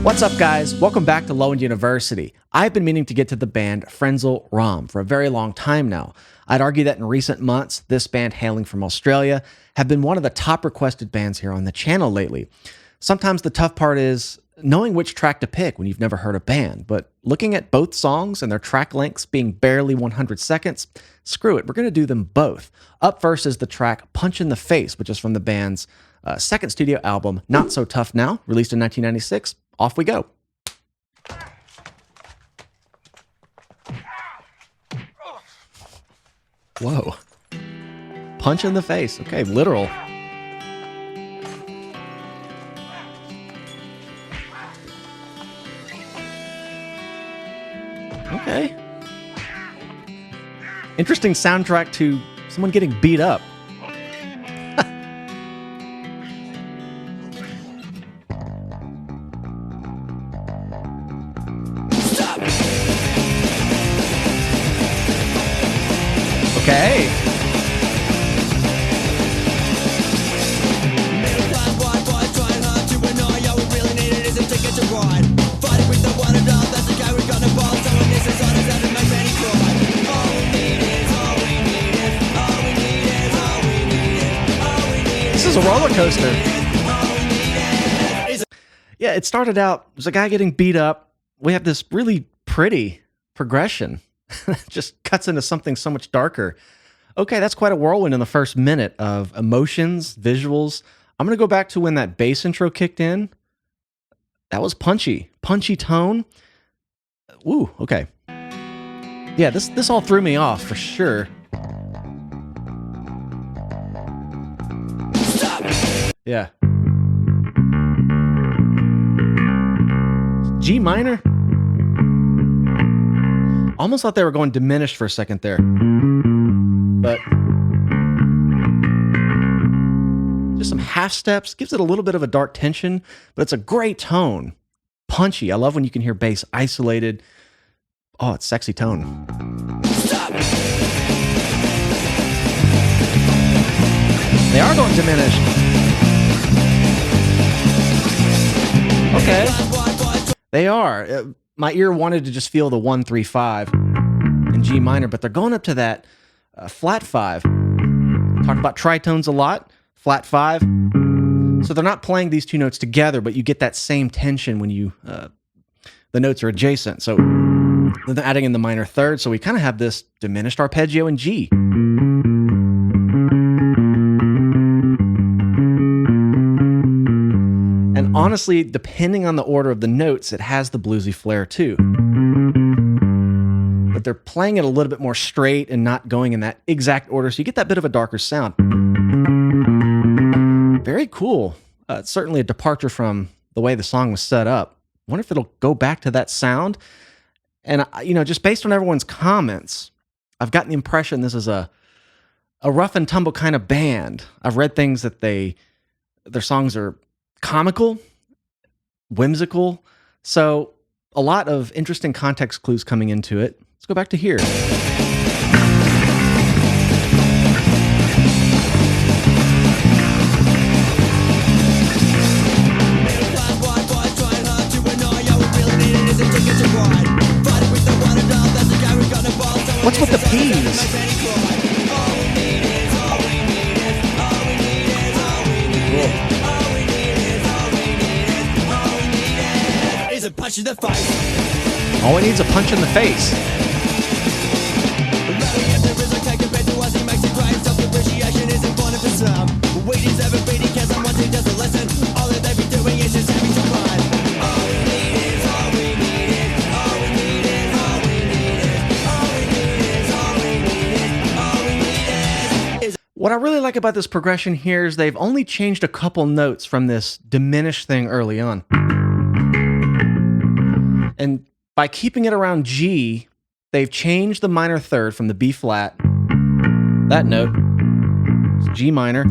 What's up, guys? Welcome back to Low End University. I've been meaning to get to the band Frenzal Rhomb for a very long time now. I'd argue that in recent months, this band hailing from Australia have been one of the top requested bands here on the channel lately. Sometimes the tough part is knowing which track to pick when you've never heard a band, but looking at both songs and their track lengths being barely 100 seconds, screw it, we're going to do them both. Up first is the track Punch in the Face, which is from the band's second studio album, Not So Tough Now, released in 1996. Off we go. Whoa. Punch in the face. Okay, literal. Okay. Interesting soundtrack to someone getting beat up. Okay. This is a roller coaster. Yeah, it started out, there's a guy getting beat up. We have this really pretty progression. Just cuts into something so much darker. Okay, that's quite a whirlwind in the first minute of emotions, visuals. I'm going to go back to when that bass intro kicked in. That was punchy tone. Ooh, okay. Yeah, this all threw me off for sure. Yeah. G minor. Almost thought they were going diminished for a second there. But just some half steps, gives it a little bit of a dark tension, but it's a great tone. Punchy. I love when you can hear bass isolated. Oh, it's sexy tone. They are going diminished. Okay. They are. My ear wanted to just feel the 1, 3, 5 in G minor, but they're going up to that flat 5. Talk about tritones a lot, flat 5. So they're not playing these two notes together, but you get that same tension when you the notes are adjacent. So then adding in the minor third, so we kind of have this diminished arpeggio in G. And honestly, depending on the order of the notes, it has the bluesy flair too. But they're playing it a little bit more straight and not going in that exact order, so you get that bit of a darker sound. Very cool. It's certainly a departure from the way the song was set up. I wonder if it'll go back to that sound. And, just based on everyone's comments, I've gotten the impression this is a rough and tumble kind of band. I've read things that their songs are comical, whimsical, so a lot of interesting context clues coming into it. Let's go back to here. What's with the P's? Punch in the face. All we need is a punch in the face. What I really like about this progression here is they've only changed a couple notes from this diminished thing early on. And by keeping it around G, they've changed the minor third from the B flat, that note, G minor.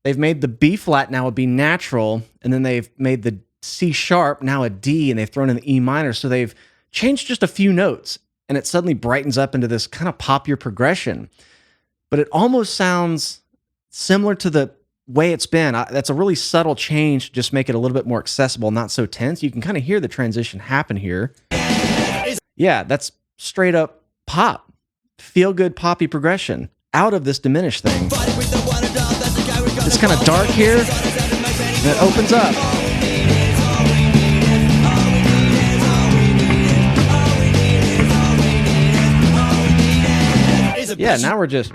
They've made the B flat now a B natural, and then they've made the C sharp now a D, and they've thrown in the E minor. So they've changed just a few notes, and it suddenly brightens up into this kind of popular progression. But it almost sounds similar to the way it's been. That's a really subtle change to just make it a little bit more accessible, not so tense. You can kind of hear the transition happen here. Yeah, that's straight up pop. Feel good poppy progression out of this diminished thing. It's kind of dark here, and it opens up. Yeah, now we're just...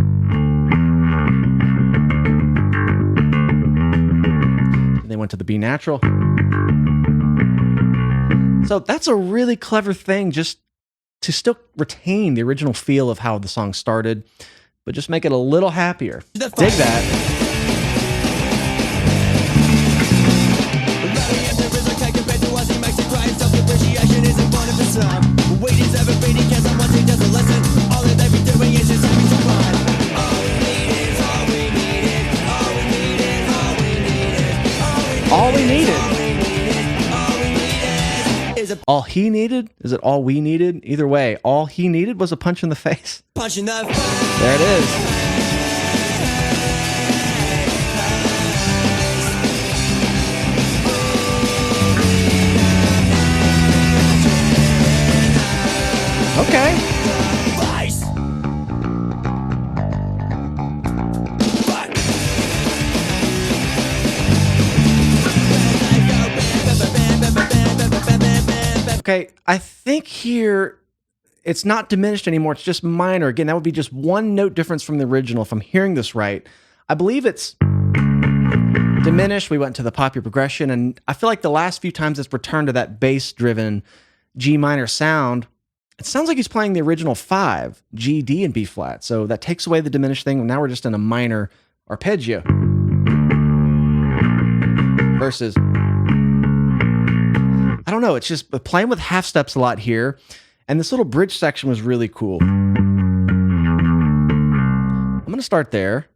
They went to the B natural. So that's a really clever thing, just to still retain the original feel of how the song started, but just make it a little happier. Dig that. All we needed. All he needed? Is it all we needed? Either way, all he needed was a punch in the face. Punch in the face. There it is. Okay. Okay, I think here it's not diminished anymore. It's just minor. Again, that would be just one note difference from the original, if I'm hearing this right. I believe it's diminished. We went to the popular progression, and I feel like the last few times it's returned to that bass-driven G minor sound. It sounds like he's playing the original 5, G, D, and B flat. So that takes away the diminished thing. Now we're just in a minor arpeggio. Versus... I don't know, it's just playing with half steps a lot here. And this little bridge section was really cool. I'm going to start there.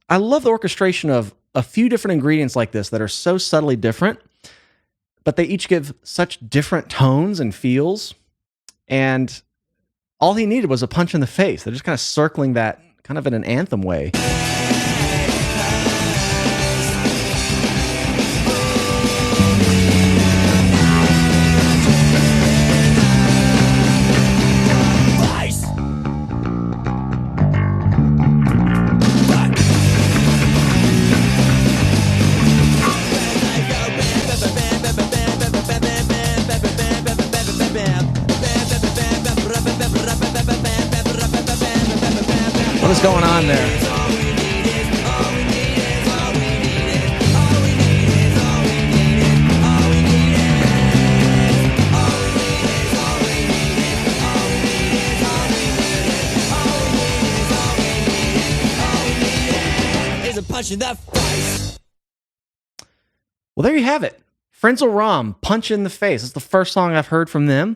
I love the orchestration of a few different ingredients like this that are so subtly different, but they each give such different tones and feels. And all he needed was a punch in the face. They're just kind of circling that kind of in an anthem way. What is going on there? Well, there you have it. Frenzal Rhomb, Punch in the Face. It's the first song I've heard from them.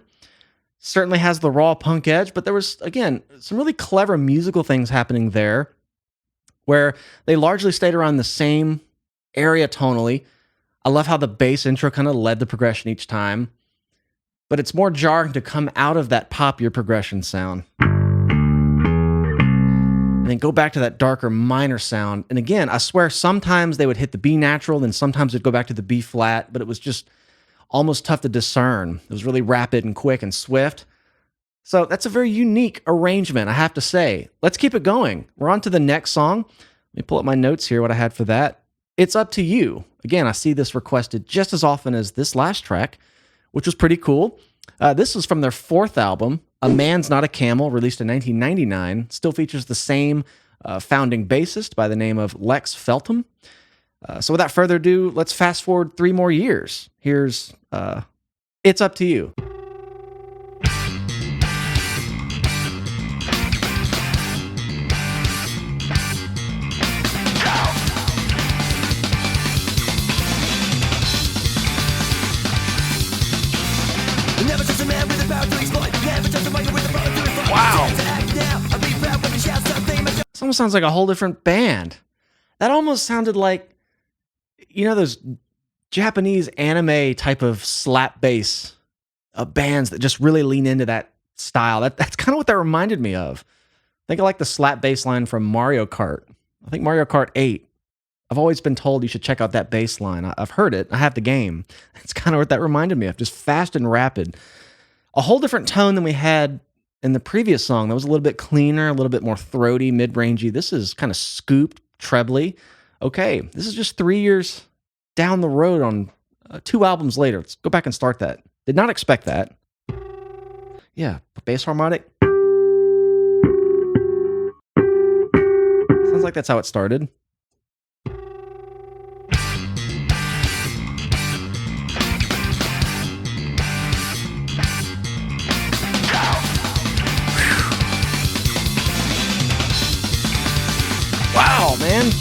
Certainly has the raw punk edge, but there was, again, some really clever musical things happening there where they largely stayed around the same area tonally. I love how the bass intro kind of led the progression each time, but it's more jarring to come out of that popular progression sound and then go back to that darker minor sound. And again, I swear sometimes they would hit the B natural, then sometimes it'd go back to the B flat, but it was just almost tough to discern. It was really rapid and quick and swift. So that's a very unique arrangement, I have to say. Let's keep it going. We're on to the next song. Let me pull up my notes here, what I had for that. It's Up to You. Again, I see this requested just as often as this last track, which was pretty cool. This was from their 4th album, A Man's Not a Camel, released in 1999. Still features the same founding bassist by the name of Lex Feltham. So without further ado, let's fast forward 3 more years. Here's It's Up to You. Wow. This almost sounds like a whole different band. That almost sounded like, you know, those Japanese anime type of slap bass bands that just really lean into that style. That's kind of what that reminded me of. I think I like the slap bass line from Mario Kart. I think Mario Kart 8. I've always been told you should check out that bass line. I've heard it. I have the game. It's kind of what that reminded me of, just fast and rapid. A whole different tone than we had in the previous song. That was a little bit cleaner, a little bit more throaty, mid-rangey. This is kind of scooped, trebly. Okay, this is just 3 years down the road on 2 albums later. Let's go back and start that. Did not expect that. Yeah, bass harmonic. Sounds like that's how it started. Wow, man.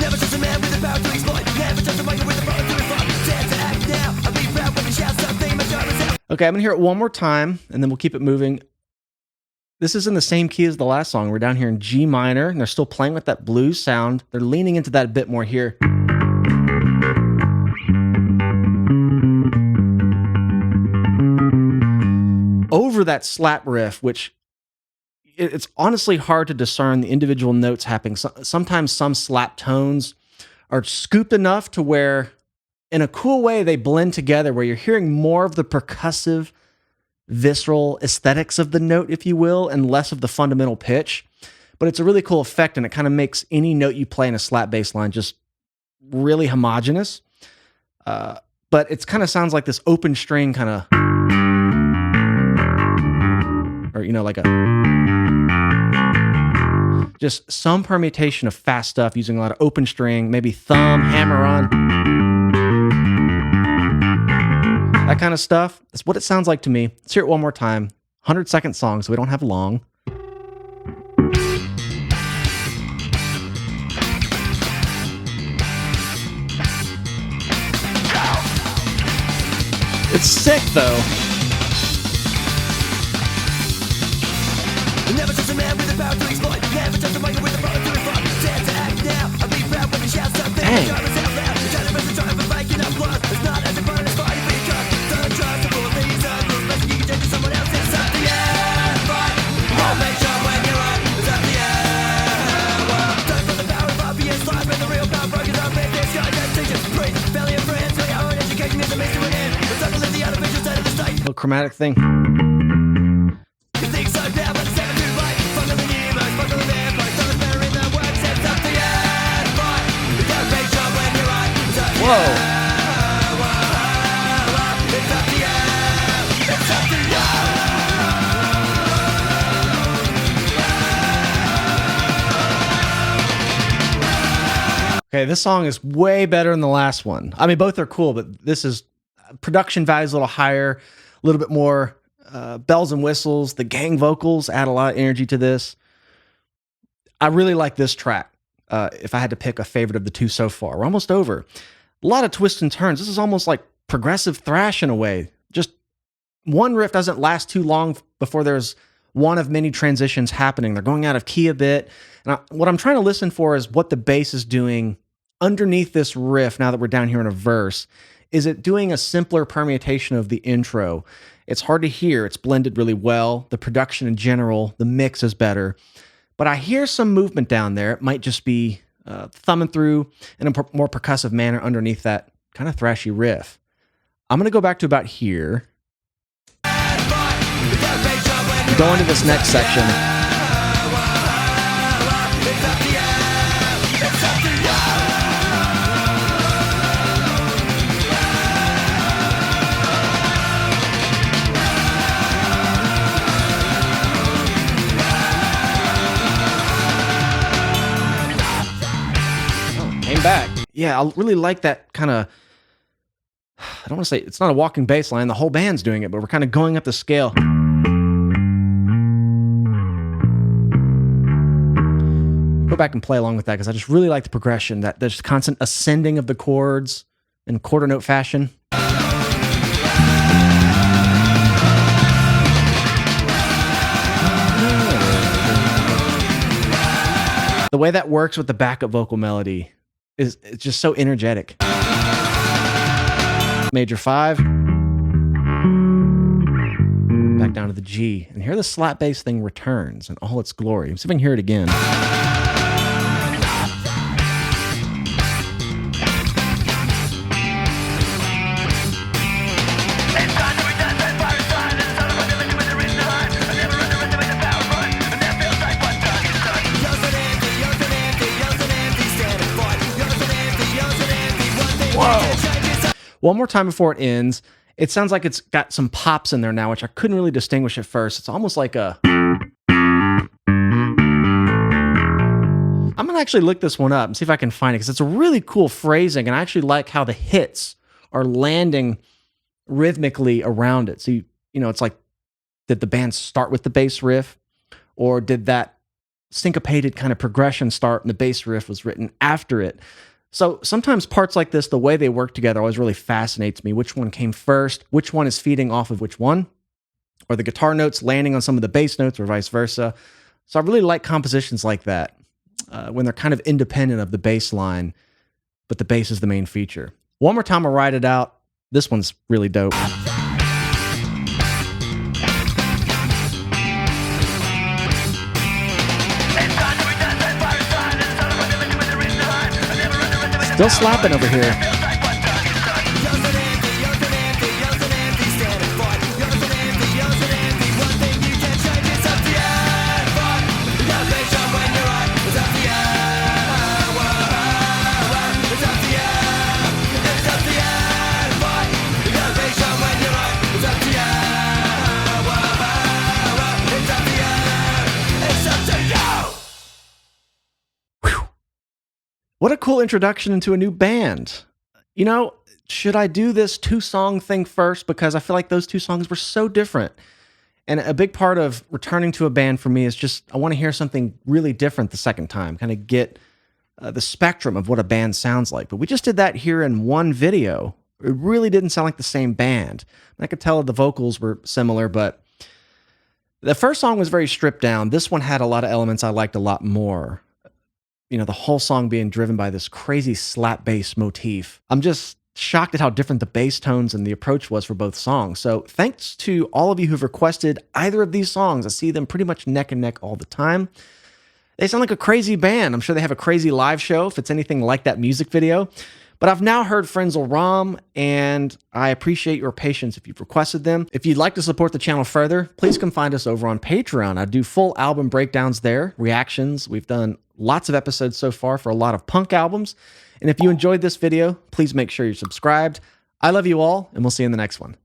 Never trust a man with the power to exploit. Never trust a mic with the power to refine. Dare to act now. I'll be proud when you shout something. My job is out. Okay, I'm going to hear it one more time, and then we'll keep it moving. This is in the same key as the last song. We're down here in G minor, and they're still playing with that blues sound. They're leaning into that a bit more here. Over that slap riff, which it's honestly hard to discern the individual notes happening. Sometimes some slap tones are scooped enough to where, in a cool way, they blend together, where you're hearing more of the percussive, visceral aesthetics of the note, if you will, and less of the fundamental pitch. But it's a really cool effect, and it kind of makes any note you play in a slap bass line just really homogeneous. But it kind of sounds like this open string kind of, or, you know, like just some permutation of fast stuff using a lot of open string, maybe thumb, hammer on. That kind of stuff. That's what it sounds like to me. Let's hear it one more time. 100-second song, so we don't have long. It's sick, though. Never trust a man with the power to exploit. Never trust a mic with the power to refine. Dare to act now. I'll be proud when you shout something. My job is out loud. Trying to press the triumph of making up blood. It's not as if it's fine to be cut. Don't trust the full of these rules. Best you can take to someone else. It's up the air. Fight. Won't make sure when you're on. It's up the air. Don't put the power of obvious lies. When the real power broken up. Make this guy that teaches. Breathe. Family and friends. For your own education is a means to an end. But don't believe the artificial state of the state. Little chromatic thing. You think so bad, but it's never too late. Fuck the universe, fuck the vampires. Doesn't matter in the works. It's up the air. Fight. Don't make sure when you're right. It's up the Whoa. air. It's up the air. It's up the air. Okay, this song is way better than the last one. I mean, both are cool, but this is production value's a little higher, a little bit more bells and whistles. The gang vocals add a lot of energy to this. I really like this track. If I had to pick a favorite of the two so far, we're almost over. A lot of twists and turns. This is almost like progressive thrash in a way. Just one riff doesn't last too long before there's one of many transitions happening. They're going out of key a bit. And what I'm trying to listen for is what the bass is doing underneath this riff now that we're down here in a verse. Is it doing a simpler permutation of the intro? It's hard to hear. It's blended really well. The production in general, the mix is better. But I hear some movement down there. It might just be thumbing through in a more percussive manner underneath that kind of thrashy riff. I'm going to go back to about here. Go into this next section. Came back. Yeah, I really like that kind of, I don't want to say, it's not a walking bass line. The whole band's doing it, but we're kind of going up the scale. Go back and play along with that because I just really like the progression, that there's constant ascending of the chords in quarter note fashion. The way that works with the backup vocal melody is it's just so energetic. Major 5. Back down to the G. And here the slap bass thing returns in all its glory. Let's see if I can hear it again. One more time before it ends. It sounds like it's got some pops in there now, which I couldn't really distinguish at first. It's almost like a... I'm going to actually look this one up and see if I can find it, because it's a really cool phrasing, and I actually like how the hits are landing rhythmically around it. So, you know, it's like, did the band start with the bass riff, or did that syncopated kind of progression start and the bass riff was written after it? So sometimes parts like this, the way they work together always really fascinates me. Which one came first? Which one is feeding off of which one? Or the guitar notes landing on some of the bass notes, or vice versa. So I really like compositions like that, when they're kind of independent of the bass line, but the bass is the main feature. One more time, I'll write it out. This one's really dope. Still slapping over here. What a cool introduction into a new band. You know, should I do this 2-song thing first? Because I feel like those 2 songs were so different. And a big part of returning to a band for me is just, I want to hear something really different the second time, kind of get the spectrum of what a band sounds like. But we just did that here in one video. It really didn't sound like the same band. I could tell the vocals were similar, but the first song was very stripped down. This one had a lot of elements I liked a lot more. You know, the whole song being driven by this crazy slap bass motif. I'm just shocked at how different the bass tones and the approach was for both songs. So thanks to all of you who've requested either of these songs. I see them pretty much neck and neck all the time. They sound like a crazy band. I'm sure they have a crazy live show if it's anything like that music video. But I've now heard Frenzal Rhomb, and I appreciate your patience if you've requested them. If you'd like to support the channel further, please come find us over on Patreon. I do full album breakdowns there, reactions. We've done lots of episodes so far for a lot of punk albums. And if you enjoyed this video, please make sure you're subscribed. I love you all, and we'll see you in the next one.